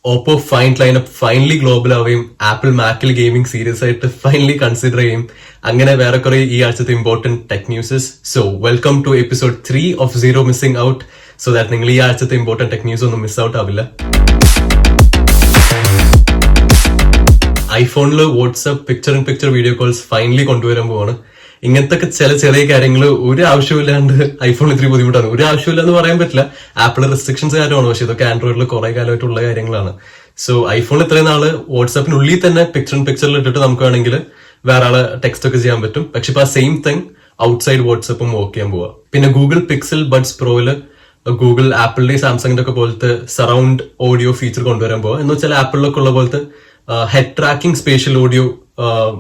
Oppo Find lineup finally global ആവുകയും Apple മാക്കിൽ gaming serious ആയിട്ട് ഫൈനലി കൺസിഡർ ചെയ്യും. അങ്ങനെ വേറെ കുറെ ഈ ആഴ്ചത്തെ important tech newses. So welcome to episode 3 of zero missing out. So that നിങ്ങൾ ഈ ആഴ്ചത്തെ ഇമ്പോർട്ടന്റ് ടെക് ന്യൂസ് ഒന്നും മിസ് ഔട്ട് ആവില്ല. ഐഫോണിൽ WhatsApp picture in picture video calls finally കൊണ്ടുവരാൻ പോവാണ്. ഇങ്ങനത്തെ ചെറിയ കാര്യങ്ങൾ ഒരു ആവശ്യമില്ലാണ്ട് ഐഫോൺ ഇത്തിരി ബുദ്ധിമുട്ടാണ്. ഒരു ആവശ്യമില്ല എന്ന് പറയാൻ പറ്റില്ല, ആപ്പിൾ റെസ്ട്രിക്ഷൻസ് കാര്യമാണ്. പക്ഷെ ഇതൊക്കെ ആൻഡ്രോയിഡിൽ കുറെ കാലമായിട്ടുള്ള കാര്യങ്ങളാണ്. സോ ഐഫോൺ ഇത്രയും നാള് വാട്സ്ആപ്പിനുള്ളിൽ തന്നെ പിക്ചർ ഇൻ പിക്ചറിൽ ഇട്ടിട്ട് നമുക്ക് വേണമെങ്കിൽ വേറെ ആളെ ടെക്സ്റ്റ് ഒക്കെ ചെയ്യാൻ പറ്റും. പക്ഷെ ഇപ്പൊ ആ സെയിം തിങ് ഔട്ട്സൈഡ് വാട്സ്ആപ്പും വർക്ക് ചെയ്യാൻ പോവാ. പിന്നെ ഗൂഗിൾ പിക്സൽ ബഡ്സ് പ്രോയില് ഗൂഗിൾ ആപ്പിളിന്റെ സാംസങ്ങിന്റെ ഒക്കെ പോലത്തെ സറൗണ്ട് ഓഡിയോ ഫീച്ചർ കൊണ്ടുവരാൻ പോവാ. എന്ന് വെച്ചാൽ ആപ്പിളിലൊക്കെ ഉള്ള പോലത്തെ ഹെഡ് ട്രാക്കിംഗ് സ്പേഷ്യൽ ഓഡിയോ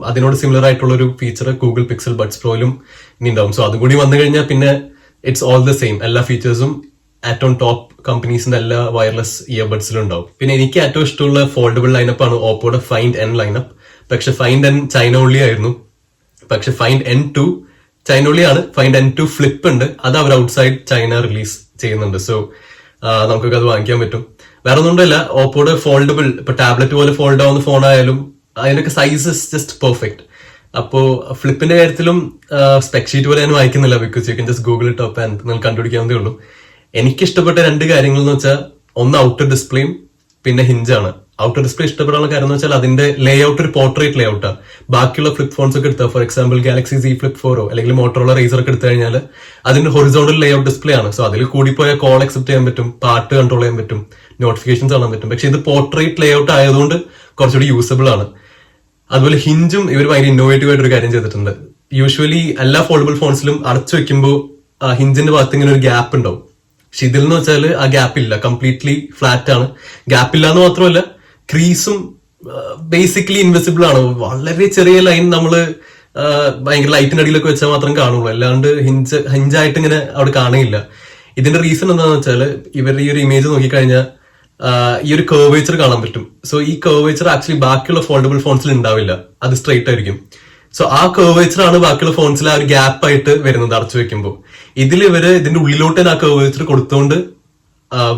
അതിനോട് സിമിലർ ആയിട്ടുള്ള ഒരു ഫീച്ചർ ഗൂഗിൾ പിക്സൽ ബഡ്സ് പ്രോയിലും ഇനി ഉണ്ടാവും. സോ അതും കൂടി വന്നു കഴിഞ്ഞാൽ പിന്നെ ഇറ്റ്സ് ഓൾ ദ സെയിം. എല്ലാ ഫീച്ചേഴ്സും ഏറ്റവും ടോപ്പ് കമ്പനീസിന്റെ എല്ലാ വയർലെസ് ഇയർബഡ്സിലും ഉണ്ടാവും. പിന്നെ എനിക്ക് ഏറ്റവും ഇഷ്ടമുള്ള ഫോൾഡബിൾ ലൈനപ്പ് ആണ് ഓപ്പോയുടെ ഫൈൻഡ് എൻ ലൈനപ്പ്. പക്ഷെ ഫൈൻഡ് എൻ ചൈന ഓൺലി ആയിരുന്നു. പക്ഷെ ഫൈൻഡ് N2 ചൈന ഓൺലി ആണ്. ഫൈൻഡ് N2 ഫ്ലിപ്പ് ഉണ്ട്, അത് അവർ ഔട്ട്സൈഡ് ചൈന റിലീസ് ചെയ്യുന്നുണ്ട്. സോ നമുക്കൊക്കെ അത് വാങ്ങിക്കാൻ പറ്റും. വേറെ ഒന്നുമില്ല, ഓപ്പോയുടെ ഫോൾഡബിൾ ഇപ്പൊ ടാബ്ലറ്റ് പോലെ ഫോൾഡ് ആവുന്ന ഫോൺ ആയാലും അതിനൊക്കെ സൈസ് ജസ്റ്റ് പെർഫെക്റ്റ്. അപ്പോ ഫ്ലിപ്പിന്റെ കാര്യത്തിലും സ്പെക് ഷീറ്റ് പോലെ ഞാൻ വായിക്കുന്നില്ല, because you can just Google it up and നിങ്ങൾ കണ്ടുപിടിക്കാവുന്നതേ ഉള്ളൂ. എനിക്ക് ഇഷ്ടപ്പെട്ട രണ്ട് കാര്യങ്ങൾ എന്ന് വെച്ചാൽ ഒന്ന് ഔട്ടർ ഡിസ്പ്ലേയും പിന്നെ ഹിഞ്ചാണ്. ഔട്ടർ ഡിസ്പ്ലേ ഇഷ്ടപ്പെടാനുള്ള കാര്യം എന്ന് വെച്ചാൽ അതിന്റെ ലേ ഔട്ട് ഒരു പോർട്രേറ്റ് ലേ ഔട്ടാണ്. ബാക്കിയുള്ള ഫ്ലിപ്പ് ഫോൺസ് ഒക്കെ എടുത്താൽ, for example Galaxy Z Flip 4 അല്ലെങ്കിൽ മോട്ടോറോള റേസർ ഒക്കെ എടുത്തു കഴിഞ്ഞാൽ അതിന്റെ ഹൊറിസോണ്ടൽ ലേ ഔട്ട് ഡിസ്പ്ലേ ആണ്. സോ അതിൽ കൂടിപ്പോയ കോൾ അക്സെപ്റ്റ് ചെയ്യാൻ പറ്റും, പാട്ട് കൺട്രോൾ ചെയ്യാൻ പറ്റും, നോട്ടിഫിക്കേഷൻസ് കാണാൻ പറ്റും. പക്ഷെ ഇത് പോർട്രേറ്റ് ലേ ഔട്ട് ആയതുകൊണ്ട് കുറച്ചുകൂടി യൂസബിൾ ആണ്. അതുപോലെ ഹിഞ്ചും ഇവർ ഭയങ്കര ഇന്നോവേറ്റീവ് ആയിട്ട് ഒരു കാര്യം ചെയ്തിട്ടുണ്ട്. യൂഷ്വലി എല്ലാ ഫോൾഡബിൾ ഫോൺസിലും അടച്ചു വെക്കുമ്പോൾ ഹിഞ്ചിന്റെ ഭാഗത്ത് ഇങ്ങനെ ഒരു ഗ്യാപ്പ് ഉണ്ടാവും. പക്ഷെ ഇതിൽ എന്ന് വെച്ചാൽ ആ ഗ്യാപ്പ് ഇല്ല, കംപ്ലീറ്റ്ലി ഫ്ലാറ്റ് ആണ്. ഗ്യാപ്പ് ഇല്ല എന്ന് മാത്രമല്ല, ക്രീസും ബേസിക്കലി ഇൻവിസിബിൾ ആണ്. വളരെ ചെറിയ ലൈൻ നമ്മള് ഭയങ്കര ലൈറ്റിന്റെ അടിയിലൊക്കെ വെച്ചാൽ മാത്രം കാണുള്ളൂ, അല്ലാണ്ട് ഹിഞ്ചായിട്ട് ഇങ്ങനെ അവിടെ കാണില്ല. ഇതിന്റെ റീസൺ എന്താണെന്ന് വെച്ചാൽ ഇവർ ഈ ഒരു ഇമേജ് നോക്കിക്കഴിഞ്ഞാൽ ഈ ഒരു കർവേച്ചർ കാണാൻ പറ്റും. സോ ഈ കർവേച്ചർ ആക്ച്വലി ബാക്കിയുള്ള ഫോൾഡബിൾ ഫോൺസിൽ ഉണ്ടാവില്ല, അത് സ്ട്രെയിറ്റ് ആയിരിക്കും. സോ ആ കർവേച്ചർ ആണ് ബാക്കിയുള്ള ഫോൺസിൽ ആ ഒരു ഗ്യാപ്പ് ആയിട്ട് വരുന്നത് അടച്ചു വെക്കുമ്പോൾ. ഇതിൽ ഇവര് ഇതിന്റെ ഉള്ളിലോട്ട് തന്നെ ആ കർവേച്ചർ കൊടുത്തുകൊണ്ട്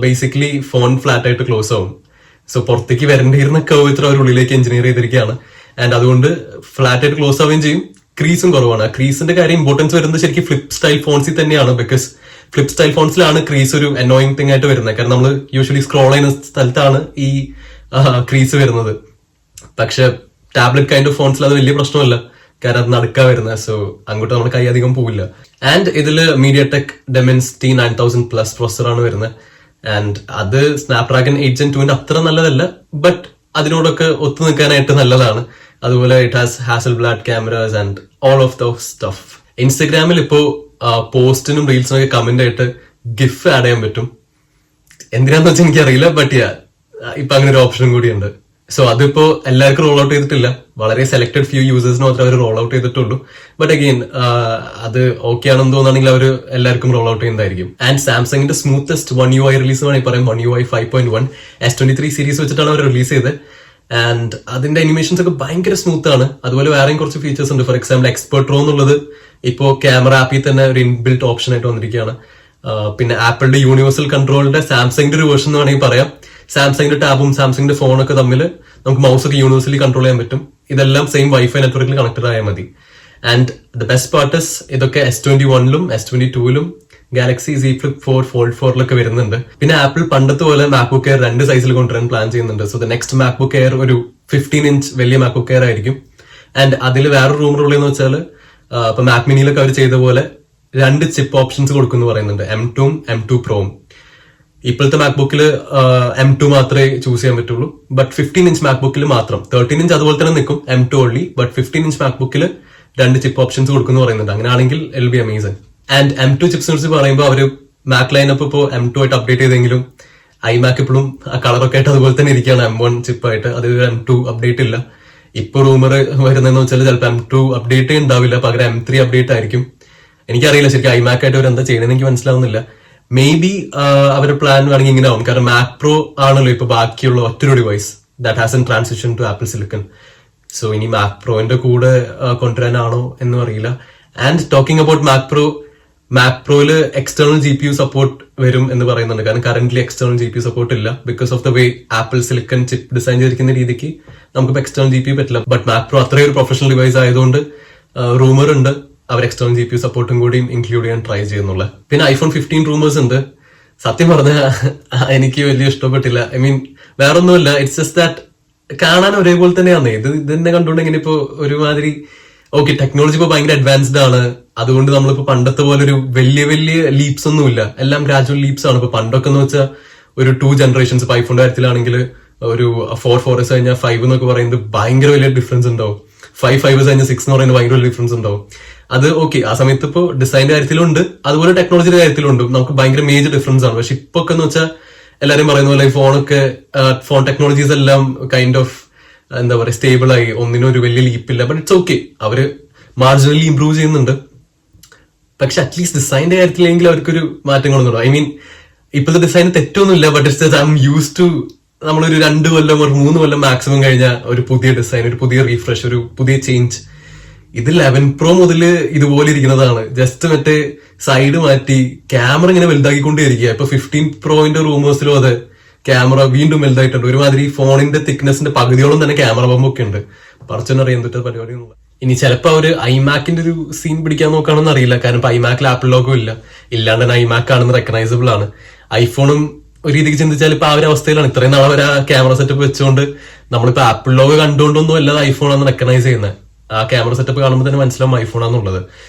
ബേസിക്കലി ഫോൺ ഫ്ലാറ്റ് ആയിട്ട് ക്ലോസ് ആവും. സോ പുറത്തേക്ക് വരേണ്ടിയിരുന്ന കർവേച്ചർ അവർ ഉള്ളിലേക്ക് എഞ്ചിനീയർ ചെയ്തിരിക്കുകയാണ്. ആൻഡ് അതുകൊണ്ട് ഫ്ലാറ്റ് ആയിട്ട് ക്ലോസ് ആവുകയും ചെയ്യും. ക്രീസും കുറവാണ്. ക്രീസിന്റെ കാര്യം ഇമ്പോർട്ടൻസ് വരുന്നത് ശരിക്കും ഫ്ലിപ്പ് സ്റ്റൈൽ ഫോൺസിൽ തന്നെയാണ്. ബിക്കോസ് ഫ്ലിപ്പ് സ്റ്റൈൽ ഫോൺസിലാണ് ക്രീസ് ഒരു അനോയിങ് തിങ് ആയിട്ട് വരുന്നത്. കാരണം നമ്മൾ യൂഷ്വലി സ്ക്രോൾ ചെയ്യുന്ന സ്ഥലത്താണ് ഈ ക്രീസ് വരുന്നത്. പക്ഷെ ടാബ്ലറ്റ് കൈൻഡ് ഓഫ് ഫോൺസിൽ അത് വലിയ പ്രശ്നമല്ല, കാരണം അത് നടുക്കാ വരുന്നത്. സോ അങ്ങോട്ട് നമ്മുടെ കൈ അധികം പോവില്ല. ആൻഡ് ഇതില് മീഡിയടെക് Dimensity 9000 പ്ലസ് പ്രോസറാണ് വരുന്നത്. ആൻഡ് അത് സ്നാപ്ഡ്രാഗൺ 8 Gen 2 അത്ര നല്ലതല്ല, ബട്ട് അതിനോടൊക്കെ ഒത്തു നിൽക്കാനായിട്ട് നല്ലതാണ്. അതുപോലെ it has Hasselblad cameras and all of the stuff. ഇൻസ്റ്റഗ്രാമിൽ ഇപ്പോ പോസ്റ്റിനും റീൽസിനും ഒക്കെ കമന്റ് ആയിട്ട് ഗിഫ് ആഡ് ചെയ്യാൻ പറ്റും. എന്തിനാന്ന് വെച്ചാൽ എനിക്കറിയില്ല, ബട്ട് ഇപ്പൊ അങ്ങനെ ഒരു ഓപ്ഷനും കൂടിയുണ്ട്. സോ അതിപ്പോ എല്ലാവർക്കും റോൾ ഔട്ട് ചെയ്തിട്ടില്ല, വളരെ സെലക്ടഡ് ഫ്യൂ യൂസേഴ്സിന് മാത്രമേ അവർ റോൾ ഔട്ട് ചെയ്തിട്ടുള്ളൂ. ബട്ട് അഗെയിൻ അത് ഓക്കെ ആണെന്ന് തോന്നുകയാണെങ്കിൽ അവർ എല്ലാവർക്കും റോൾ ഔട്ട് ചെയ്യുന്നതായിരിക്കും. ആൻഡ് സാംസങ്ങിന്റെ സ്മൂത്തസ്റ്റ് One UI റിലീസ് വേണമെങ്കിൽ പറയാം. One UI 5.1 S23 സീരീസ് വെച്ചിട്ടാണ് അവർ റിലീസ് ചെയ്തത്. ആൻഡ് അതിന്റെ അനിമേഷൻസ് ഒക്കെ ഭയങ്കര സ്മൂത്ത് ആണ്. അതുപോലെ വേറെയും കുറച്ച് ഫീച്ചേഴ്സ് ഉണ്ട്. ഫോർ എക്സാമ്പിൾ എക്സ്പെർട്ട് റോ എന്നുള്ളത് ഇപ്പോ ക്യാമറ ആപ്പിൽ തന്നെ ഒരു ഇൻബിൽറ്റ് ഓപ്ഷൻ ആയിട്ട് വന്നിരിക്കുകയാണ്. പിന്നെ ആപ്പിളിന്റെ യൂണിവേഴ്സൽ കൺട്രോളിന്റെ സാംസങ്ങിന്റെ ഒരു വേർഷൻ എന്ന് വേണമെങ്കിൽ പറയാം. സാംസങ്ങിന്റെ ടാബും സാംസങ്ങിന്റെ ഫോണൊക്കെ തമ്മിൽ നമുക്ക് മൗസ് ഒക്കെ യൂണിവേഴ്സലി കൺട്രോൾ ചെയ്യാൻ പറ്റും. ഇതെല്ലാം സെയിം വൈഫൈ നെറ്റ്വർക്കിൽ കണക്റ്റഡ് ആയാൽ മതി. And the best part is ഇതൊക്കെ S21 S22 Galaxy Z Flip 4 Fold 4 വരുന്നുണ്ട്. പിന്നെ ആപ്പിൾ പണ്ടത്തെ പോലെ മാക്ബുക്ക് എയർ 2 സൈസിൽ കൊണ്ടുവരാൻ പ്ലാൻ ചെയ്യുന്നുണ്ട്. So the next MacBook air ഒരു 15 ഇഞ്ച് വലിയ മാക്ബുക്ക് എയർ ആയിരിക്കും. ആൻഡ് അതിൽ വേറെ റൂമർ ഉള്ളതെന്ന് വെച്ചാൽ ഇപ്പൊ മാക് മിനിയിലൊക്കെ അവർ ചെയ്ത പോലെ 2 ചിപ്പ് ഓപ്ഷൻസ് കൊടുക്കുന്നു പറയുന്നുണ്ട്, M2ഉം M2 Proയും. ഇപ്പോഴത്തെ മാക്ബുക്കിൽ M2 മാത്രമേ ചൂസ് ചെയ്യാൻ പറ്റുള്ളൂ. ബട്ട് 15 ഇഞ്ച് മാക്ബുക്കിൽ മാത്രം. 13 ഇഞ്ച് അതുപോലെ തന്നെ നിൽക്കും, M2 ഓൺലി. ബട്ട് 15 ഇഞ്ച് മാക്ബുക്കിൽ 2 ചിപ്പ് ഓപ്ഷൻസ് കൊടുക്കുന്നു പറയുന്നുണ്ട്. അങ്ങനെയാണെങ്കിൽ it will be amazing. And M2 ചിപ്സിനെ കുറിച്ച് പറയുമ്പോൾ അവര് മാക് ലൈനപ്പ് ഇപ്പോൾ M2 ആയിട്ട് അപ്ഡേറ്റ് ചെയ്തെങ്കിലും iMac ഇപ്പോഴും ആ കളറൊക്കെ ആയിട്ട് അതുപോലെ തന്നെ ഇരിക്കുകയാണ്, M1 ചിപ്പായിട്ട്. അത് M2 അപ്ഡേറ്റ് ഇല്ല. ഇപ്പൊ റൂമർ വരുന്നതെന്ന് വെച്ചാൽ ചിലപ്പോൾ M2 അപ്ഡേറ്റ് ഉണ്ടാവില്ല, പകരം M3 അപ്ഡേറ്റ് ആയിരിക്കും. എനിക്കറിയില്ല ശരിക്കും iMac ആയിട്ട് അവർ എന്താ ചെയ്യണമെന്ന് എനിക്ക് മനസ്സിലാവുന്നില്ല. മേ ബി അവരുടെ പ്ലാൻ വേണമെങ്കിൽ ഇങ്ങനെ ആവും, കാരണം മാക് പ്രോ ആണല്ലോ ഇപ്പൊ ബാക്കിയുള്ള ഒറ്റൊരു device that has an transition to Apple silicon. So ഇനി മാക് പ്രോന്റെ കൂടെ കൊണ്ടുവരാനാണോ എന്നും അറിയില്ല. And talking about Mac Pro, Mac പ്രോയില് എക്സ്റ്റേണൽ GPU സപ്പോർട്ട് വരും എന്ന് പറയുന്നുണ്ട്. കാരണം കറന്റ്ലി എക്സ്റ്റേണൽ GPU സപ്പോർട്ട് ഇല്ല. Because of the way Apple silicon chip design ചെയ്തിരിക്കുന്ന രീതിക്ക് നമുക്ക് എക്സ്റ്റേണൽ GPU പറ്റില്ല. ബട്ട് മാക് പ്രോ അത്രയും ഒരു പ്രൊഫഷണൽ ഡിവൈസ് ആയതുകൊണ്ട് റൂമർ ഉണ്ട് അവർ എക്സ്റ്റേണൽ GPU സപ്പോർട്ടും കൂടിയും ഇൻക്ലൂഡ് ചെയ്യാൻ ട്രൈ ചെയ്യുന്നുള്ള. പിന്നെ iPhone15 റൂമേഴ്സ് ഉണ്ട്. സത്യം പറഞ്ഞാൽ എനിക്ക് വലിയ ഇഷ്ടപ്പെട്ടില്ല. ഐ മീൻ വേറൊന്നുമില്ല, ഇറ്റ്സ് ജസ്റ്റ് ദാറ്റ് കാണാൻ ഒരേപോലെ തന്നെയാണ്. ഇത് തന്നെ കണ്ടുകൊണ്ട് ഇങ്ങനെ ഇപ്പോ ഒരുമാതിരി ഓക്കെ ടെക്നോളജി ഇപ്പൊ ഭയങ്കര അഡ്വാൻസ്ഡ് ആണ്, അതുകൊണ്ട് നമ്മളിപ്പോ പണ്ടത്തെ പോലെ ഒരു വലിയ വലിയ ലീപ്സ് ഒന്നുമില്ല, എല്ലാം ഗ്രാജുവൽ ലീപ്സ് ആണ്. ഇപ്പൊ പണ്ടൊക്കെ എന്ന് വെച്ചാൽ ഒരു 2 ജനറേഷൻസ് ഇപ്പൊ ഐഫോണിന്റെ കാര്യത്തിലാണെങ്കിൽ ഒരു 4S കഴിഞ്ഞാൽ 5 എന്നൊക്കെ പറയുന്നത് ഭയങ്കര വലിയ ഡിഫറൻസ് ഉണ്ടാവും. 5 കഴിഞ്ഞാൽ 6 എന്ന് പറയുന്നത് ഭയങ്കര വലിയ ഡിഫറൻസ് ഉണ്ടാവും. അത് ഓക്കെ ആ സമയത്ത് ഇപ്പൊ ഡിസൈനിന്റെ കാര്യത്തിലുണ്ട്, അതുപോലെ ടെക്നോളജിയുടെ കാര്യത്തിലുണ്ട്, നമുക്ക് ഭയങ്കര മേജർ ഡിഫറൻസ് ആണ്. പക്ഷെ ഇപ്പൊ ഒക്കെ എന്ന് വെച്ചാൽ എല്ലാരും പറയുന്ന പോലെ ഫോൺ ടെക്നോളജീസ് എല്ലാം കൈൻഡ് ഓഫ് എന്താ പറയുക സ്റ്റേബിൾ ആയി, ഒന്നിനും ഒരു വലിയ ലീപ്പില്ല. ബട്ട് ഇറ്റ്സ് ഓക്കെ, അവര് മാർജിനലി ഇംപ്രൂവ് ചെയ്യുന്നുണ്ട്. പക്ഷെ അറ്റ്ലീസ്റ്റ് ഡിസൈനിന്റെ കാര്യത്തിലെങ്കിലും അവർക്കൊരു മാറ്റങ്ങളൊന്നും. ഐ മീൻ ഇപ്പോഴത്തെ ഡിസൈൻ തെറ്റൊന്നുമില്ല, but it's I'm use to നമ്മളൊരു 2 കൊല്ലം ഒരു 3 കൊല്ലം മാക്സിമം കഴിഞ്ഞാൽ ഒരു പുതിയ ഡിസൈൻ, ഒരു പുതിയ റീഫ്രഷ്, ഒരു പുതിയ ചേഞ്ച്. ഇത് 11 Pro മുതൽ ഇതുപോലെ ഇരിക്കുന്നതാണ്. ജസ്റ്റ് മറ്റേ സൈഡ് മാറ്റി ക്യാമറ ഇങ്ങനെ വലുതാക്കിക്കൊണ്ടേയിരിക്കുക. ഇപ്പൊ 15 Proന്റെ റൂമേഴ്സിലും അതെ ക്യാമറ വീണ്ടും വലുതായിട്ടുണ്ട്. ഒരുമാതിരി ഫോണിന്റെ തിക്നെസിന്റെ പകുതിയോളം തന്നെ ക്യാമറ ബമ്പൊക്കെ ഉണ്ട്. പറച്ചൊന്നറിയാൻ പറ്റുന്ന പരിപാടി. ഇനി ചിലപ്പോ അവര് ഐമാക്കിന്റെ ഒരു സീൻ പിടിക്കാൻ നോക്കുകയാണെന്ന് അറിയില്ല. കാരണം ഇപ്പൊ ഐമാക്കിൽ ആപ്പിൾ ലോഗോ ഇല്ലാണ്ട് തന്നെ ഐമാക്ക് ആണെന്ന് റെക്കഗ്നൈസബിൾ ആണ്. ഐഫോണും ഒരു രീതിക്ക് ചിന്തിച്ചാൽ ഇപ്പൊ ആ ഒരു അവസ്ഥയിലാണ്. ഇത്രയും നാളെ വരെ ആ ക്യാമറ സെറ്റപ്പ് വെച്ചുകൊണ്ട് നമ്മളിപ്പോ ആപ്പിൾ ലോഗോ കണ്ടുകൊണ്ടൊന്നും അല്ലാതെ ഐഫോണാന്ന് റെക്കഗ്നൈസ് ചെയ്യുന്നത്. ആ ക്യാമറ സെറ്റപ്പ് കാണുമ്പോൾ തന്നെ മനസ്സിലാവും ഐഫോണാന്നുള്ളത്.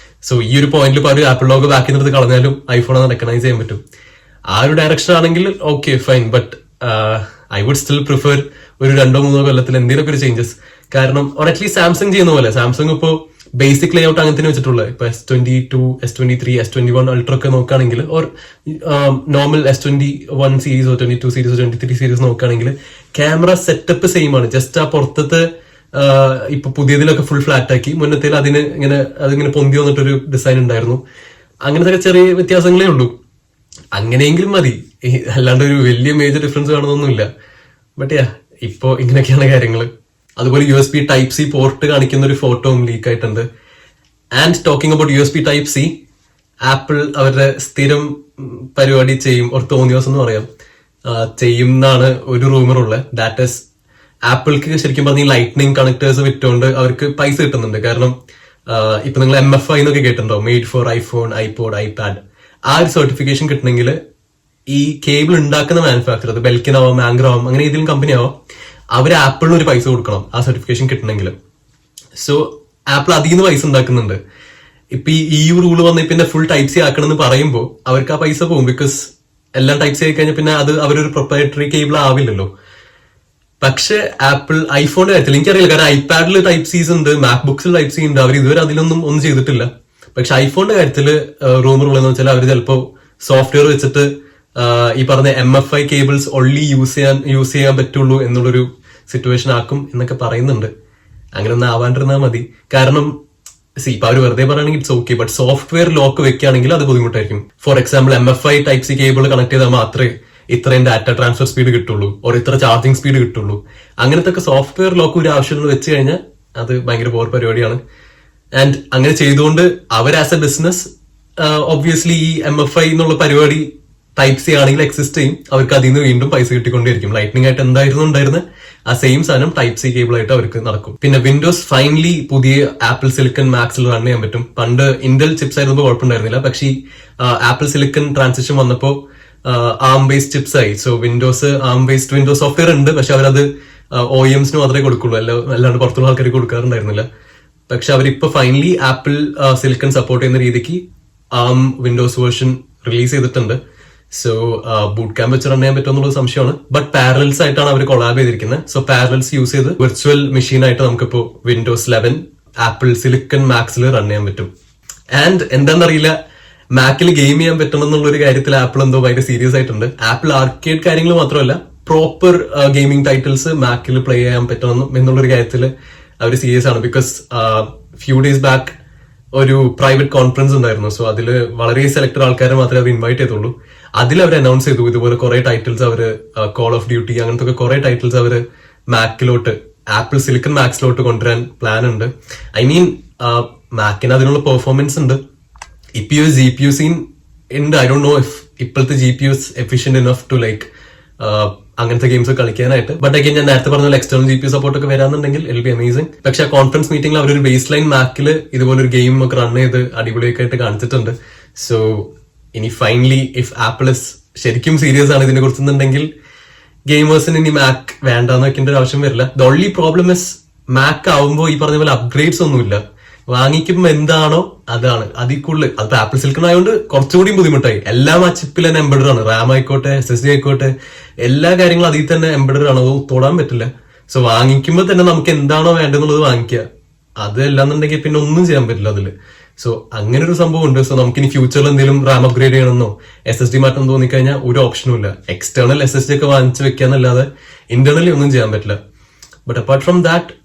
സോ ഈ ഒരു പോയിന്റിൽ ഇപ്പൊ ഒരു ആപ്പിൾ ലോഗോ ബാക്കി നിർത്തി കളഞ്ഞാലും ഐഫോണാന്ന് റെക്കഗ്നൈസ് ചെയ്യാൻ പറ്റും. ആ ഒരു ഡയറക്ഷൻ ആണെങ്കിൽ okay fine. But I would still prefer ഒരു 2-3 കൊല്ലത്തിൽ എന്തെങ്കിലുമൊക്കെ ഒരു ചേഞ്ചസ്. കാരണം അറ്റ്ലീസ്റ്റ് സാംസങ് ചെയ്യുന്ന പോലെ സാംസങ് ഇപ്പോ ബേസിക് ലേഔട്ട് അങ്ങനെ തന്നെ വെച്ചിട്ടുള്ളത്. ഇപ്പൊ S22, S23, S21 അൾട്ര ഒക്കെ നോക്കുകയാണെങ്കിൽ or normal S21 series 22 series 23 series നോക്കുകയാണെങ്കിൽ ക്യാമറ സെറ്റപ്പ് സെയിം ആണ്. ജസ്റ്റ് ആ പുറത്തത്തെ ഇപ്പൊ പുതിയതിലൊക്കെ ഫുൾ ഫ്ലാറ്റ് ആക്കി, മുന്നത്തേൽ അതിങ്ങനെ പൊന്തി വന്നിട്ടൊരു ഡിസൈൻ ഉണ്ടായിരുന്നു. അങ്ങനത്തെ ചെറിയ വ്യത്യാസങ്ങളേ ഉള്ളൂ. അങ്ങനെയെങ്കിലും മതി, അല്ലാണ്ട് ഒരു വലിയ മേജർ ഡിഫറൻസ് കാണുന്നൊന്നുമില്ല. ബട്ട് ഇപ്പോ ഇങ്ങനെയൊക്കെയാണ് കാര്യങ്ങള്. അതുപോലെ USB Type-C പോർട്ട് കാണിക്കുന്ന ഒരു ഫോട്ടോയും ലീക്ക് ആയിട്ടുണ്ട്. And talking about USB Type-C, apple അവരുടെ സ്ഥിരം പരിപാടി ചെയ്യും, ഒരു തോന്നിയ ദിവസം എന്ന് പറയാം, ചെയ്യും എന്നാണ് ഒരു റൂമർ ഉള്ളത്. ദാറ്റ് ഈസ് ആപ്പിൾക്ക് ശരിക്കും പറഞ്ഞ ലൈറ്റ്നിങ് കണക്ടേഴ്സ് വിറ്റുകൊണ്ട് അവർക്ക് പൈസ കിട്ടുന്നുണ്ട്. കാരണം ഇപ്പൊ നിങ്ങൾ MFI എന്നൊക്കെ കേട്ടിട്ടുണ്ടോ, made for iPhone, iPod, iPad. ആ ഒരു സർട്ടിഫിക്കേഷൻ കിട്ടണമെങ്കിൽ ഈ കേബിൾ ഉണ്ടാക്കുന്ന മാനുഫാക്ചർ, അത് ബെൽക്കിൻ ആവാം, ആംഗ്ര ആവാം, അങ്ങനെ ഏതെങ്കിലും കമ്പനി ആവാം, അവർ ആപ്പിളിന് ഒരു പൈസ കൊടുക്കണം ആ സർട്ടിഫിക്കേഷൻ കിട്ടണമെങ്കിൽ. സോ ആപ്പിൾ അതിൽ നിന്ന് പൈസ ഉണ്ടാക്കുന്നുണ്ട്. ഇപ്പൊ ഈ EU റൂള് വന്ന പിന്നെ ഫുൾ Type-C ആക്കണം എന്ന് പറയുമ്പോൾ അവർക്ക് ആ പൈസ പോകും. ബിക്കോസ് എല്ലാം Type-C ആയി കഴിഞ്ഞാൽ പിന്നെ അത് അവരൊരു പ്രൊപ്രൈറ്ററി കേബിൾ ആവില്ലല്ലോ. പക്ഷെ ആപ്പിൾ ഐഫോണിന്റെ കാര്യത്തിൽ എനിക്കറിയില്ല, കാരണം ഐപാഡിൽ Type-C ഉണ്ട്, മാക്ബുക്സിൽ Type-C ഉണ്ട്, അവർ ഇതുവരെ ഒന്നും ചെയ്തിട്ടില്ല. പക്ഷെ ഐഫോണിന്റെ കാര്യത്തിൽ റൂമർ ഉള്ളതെന്ന് വെച്ചാൽ അവർ ചിലപ്പോ സോഫ്റ്റ്വെയർ വെച്ചിട്ട് ഈ പറഞ്ഞ MFI കേബിൾസ് ഓൺലി യൂസ് ചെയ്യാൻ പറ്റുള്ളൂ എന്നുള്ളൊരു സിറ്റുവേഷൻ ആക്കും എന്നൊക്കെ പറയുന്നുണ്ട്. അങ്ങനെ ഒന്നും ആവാണ്ടിരുന്നാൽ മതി. കാരണം ഇപ്പൊ അവർ വെറുതെ പറയുകയാണെങ്കിൽ it's okay, but software lock വെക്കുകയാണെങ്കിൽ അത് ബുദ്ധിമുട്ടായിരിക്കും. For example MFI Type-C cable connect ചെയ്താൽ മാത്രമേ ഇത്രയും ഡാറ്റ ട്രാൻസ്ഫർ സ്പീഡ് കിട്ടുള്ളൂ, ഓർ ഇത്ര ചാർജിങ് സ്പീഡ് കിട്ടുള്ളൂ. അങ്ങനത്തെ ഒക്കെ സോഫ്റ്റ്വെയർ ലോക്ക് ഒരു ആവശ്യം വെച്ച് കഴിഞ്ഞാൽ അത് ഭയങ്കര പോർ പരിപാടിയാണ്. ആൻഡ് അങ്ങനെ ചെയ്തുകൊണ്ട് അവർ ആസ് എ ബിസിനസ് ഒബ്വിയസ്ലി ഈ MFI എന്നുള്ള പരിപാടി Type-C ആണെങ്കിൽ എക്സിസ്റ്റ് ചെയ്യും. അവർക്ക് അതിൽ നിന്ന് വീണ്ടും പൈസ കിട്ടിക്കൊണ്ടിരിക്കും. ലൈറ്റ്നിങ് ആയിട്ട് എന്തായിരുന്നു ഉണ്ടായിരുന്നത് ആ സെയിം സാധനം Type-C കേബിൾ ആയിട്ട് അവർക്ക് നടക്കും. പിന്നെ വിൻഡോസ് ഫൈനലി പുതിയ ആപ്പിൾ സിലിക്കൺ മാക്സിൽ റൺ ചെയ്യാൻ പറ്റും. പണ്ട് ഇന്റൽ ചിപ്സ് ആയിരുന്നപ്പോൾ കുഴപ്പമുണ്ടായിരുന്നില്ല. പക്ഷേ ആപ്പിൾ സിലിക്കൺ ട്രാൻസിഷൻ വന്നപ്പോൾ ARM ബേസ്ഡ് ചിപ്സ് ആയി. So ARM based Windows software ഉണ്ട്, പക്ഷെ അവരത് OEMസിന് മാത്രമേ കൊടുക്കുള്ളൂ, അല്ലാണ്ട് പുറത്തുള്ള ആൾക്കാർക്ക് കൊടുക്കാറുണ്ടായിരുന്നില്ല. പക്ഷെ അവരിപ്പോ ഫൈനലി ആപ്പിൾ സിലിക്കൺ സപ്പോർട്ട് ചെയ്യുന്ന രീതിക്ക് ARM വിൻഡോസ് വേർഷൻ റിലീസ് ചെയ്തിട്ടുണ്ട്. സോ ബൂട്ട് ക്യാമ്പ് വെച്ച് റൺ ചെയ്യാൻ പറ്റുമെന്നുള്ളത് സംശയമാണ്. ബട്ട് പാരലൽസ് ആയിട്ടാണ് അവർ കൊളാബ് ചെയ്തിരിക്കുന്നത്. സോ പാരലൽസ് യൂസ് ചെയ്ത് വിർച്വൽ മെഷീൻ ആയിട്ട് നമുക്കിപ്പോ വിൻഡോസ് 11 ആപ്പിൾ സിലിക്കൺ മാക്സിൽ റൺ ചെയ്യാൻ പറ്റും. ആൻഡ് എന്താണെന്നറിയില്ല, മാക്കിൽ ഗെയിം ചെയ്യാൻ പറ്റണം എന്നുള്ളൊരു കാര്യത്തിൽ ആപ്പിൾ എന്തോ ഭയങ്കര സീരിയസ് ആയിട്ടുണ്ട്. ആപ്പിൾ ആർക്കേഡ് കാര്യങ്ങൾ മാത്രമല്ല, പ്രോപ്പർ ഗെയിമിംഗ് ടൈറ്റിൽസ് മാക്കിൽ പ്ലേ ചെയ്യാൻ പറ്റണം എന്നുള്ളൊരു കാര്യത്തിൽ അവർ സീരിയസ് ആണ്. ബിക്കോസ് ഫ്യൂ ഡേയ്സ് ബാക്ക് ഒരു പ്രൈവറ്റ് കോൺഫറൻസ് ഉണ്ടായിരുന്നു. സോ അതിൽ വളരെ സെലക്ടഡ് ആൾക്കാരെ മാത്രമേ അവർ ഇൻവൈറ്റ് ചെയ്തുള്ളൂ. അതിൽ അവർ അനൗൺസ് ചെയ്തു ഇതുപോലെ കുറെ ടൈറ്റിൽസ് അവര് കോൾ ഓഫ് ഡ്യൂട്ടി അങ്ങനത്തെ കുറെ ടൈറ്റിൽസ് അവര് മാക്കിലോട്ട് ആപ്പിൾ സിലിക്കൺ മാക്സിലോട്ട് കൊണ്ടുവരാൻ പ്ലാൻ ഉണ്ട്. ഐ മീൻ മാക്കിന് അതിനുള്ള പെർഫോമൻസ് ഉണ്ട്. ഇപ്പൊ ഈ GPU സീൻ ഉണ്ട്. ഐ ഡോണ്ട് നോ ഇഫ് ഇപ്പോഴത്തെ GPUs efficient enough to like അങ്ങനത്തെ ഗെയിംസ് കളിക്കാനായിട്ട്. ബട്ട് അഗൈൻ ഞാൻ നേരത്തെ പറഞ്ഞ എക്സ്റ്റേണൽ GPU സപ്പോർട്ട് ഒക്കെ വരാന്നുണ്ടെങ്കിൽ ഇറ്റ് വിൽ ബി അമേസിംഗ്. പക്ഷെ ആ കോൺഫറൻസ് മീറ്റിംഗിൽ അവരൊരു ബേസ് ലൈൻ മാക്കിൽ ഇതുപോലെ ഒരു ഗെയിം ഒക്കെ റൺ ചെയ്ത് അടിപൊളിയൊക്കെ ആയിട്ട് കാണിച്ചിട്ടുണ്ട്. സോ ഇനി ഫൈനലി ഇഫ് ആപ്പിൾ ശരിക്കും സീരിയസ് ആണ് ഇതിനെ കുറിച്ചുണ്ടെങ്കിൽ ഗെയിമേഴ്സിന് ഇനി മാക് വേണ്ടെന്ന് വെക്കേണ്ട ഒരു ആവശ്യം വരില്ല. The only problem is Mac ആവുമ്പോൾ ഈ പറഞ്ഞ പോലെ അപ്ഗ്രേഡ്സ് ഒന്നുമില്ല. വാങ്ങിക്കുമ്പോൾ എന്താണോ അതാണ്. അതിൽ കൂടുതൽ അതിപ്പോ ആപ്പിൾ സിലിക്കൺ ആയതുകൊണ്ട് കുറച്ചുകൂടി ബുദ്ധിമുട്ടായി. എല്ലാം ആ ചിപ്പിൽ തന്നെ എംബഡഡ് ആണ്. റാം ആയിക്കോട്ടെ, SSD ആയിക്കോട്ടെ, എല്ലാ കാര്യങ്ങളും അതിൽ തന്നെ എംബഡഡ് ആണ്. അത് തൊടാൻ പറ്റില്ല. സോ വാങ്ങിക്കുമ്പോൾ തന്നെ നമുക്ക് എന്താണോ വേണ്ടതെന്നുള്ളത് വാങ്ങിക്കുക. അതല്ലാന്നുണ്ടെങ്കിൽ പിന്നെ ഒന്നും ചെയ്യാൻ പറ്റില്ല അതില്. സോ അങ്ങനെ ഒരു സംഭവം ഉണ്ട്. സോ നമുക്കിനി ഫ്യൂച്ചറിൽ എന്തെങ്കിലും റാം അപ്ഗ്രേഡ് ചെയ്യണമെന്നോ SSD മാറ്റം തോന്നിക്കഴിഞ്ഞാൽ ഒരു ഓപ്ഷനും ഇല്ല. എക്സ്റ്റേണൽ SSD ഒക്കെ വാങ്ങിച്ചു വെക്കാന്നല്ലാതെ ഇന്റേണലി ഒന്നും ചെയ്യാൻ പറ്റില്ല. But apart from that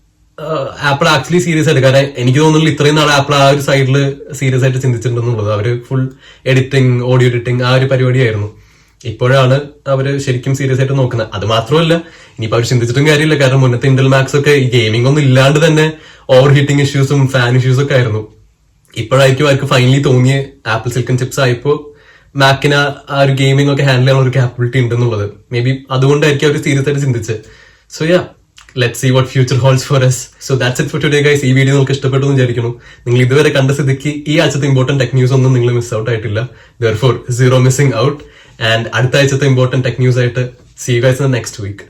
apple actually serious ആയിട്ട്, കാരണം എനിക്ക് തോന്നുന്നില്ല ഇത്രയും നാളെ ആപ്പിൾ ആ ഒരു സൈഡിൽ സീരിയസ് ആയിട്ട് ചിന്തിച്ചിട്ടുണ്ടെന്നുള്ളത്. അവര് ഫുൾ എഡിറ്റിംഗ്, ഓഡിയോ എഡിറ്റിംഗ് ആ ഒരു പരിപാടിയായിരുന്നു. ഇപ്പോഴാണ് അവര് ശരിക്കും സീരിയസ് ആയിട്ട് നോക്കുന്നത്. അത് മാത്രമല്ല ഇനിയിപ്പോ അവർ ചിന്തിച്ചിട്ടും കാര്യമില്ല. കാരണം മുന്നത്തെ ഇന്റൽ മാക്സ് ഒക്കെ ഈ ഗെയിമിംഗ് ഒന്നും ഇല്ലാണ്ട് തന്നെ ഓവർ ഹീറ്റിംഗ് ഇഷ്യൂസും ഫാൻ ഇഷ്യൂസും ഒക്കെ ആയിരുന്നു. ഇപ്പോഴായിരിക്കും അവർക്ക് ഫൈനലി തോന്നിയ ആപ്പിൾ സിലിക്കൺ ചിപ്സ് ആയപ്പോ മാക്കിന് ആ ഒരു ഗെയിമിംഗ് ഒക്കെ ഹാൻഡിൽ ചെയ്യാനുള്ള ഒരു കാപ്പബിലിറ്റി ഉണ്ടെന്നുള്ളത്. മേ ബി അതുകൊണ്ടായിരിക്കും അവർ സീരിയസ് ആയിട്ട് ചിന്തിച്ചത്. So yeah, let's see what future holds for us. So that's it for today guys. ഈ വീഡിയോ നിങ്ങൾക്ക് ഇഷ്ടപ്പെട്ടു എന്ന് വിചാരിക്കുന്നു. നിങ്ങൾ ഇതുവരെ കണ്ട സ്ഥിതിക്ക് ഈ ആഴ്ചത്തെ ഇമ്പോർട്ടന്റ് ടെക് ന്യൂസ് ഒന്നും നിങ്ങൾ മിസ് ഔട്ട് ആയിട്ടില്ല. Therefore zero missing out. And അടുത്ത ആഴ്ചത്തെ ഇമ്പോർട്ടന്റ് ടെക് ന്യൂസ് ആയിട്ട് see you guys in the next week.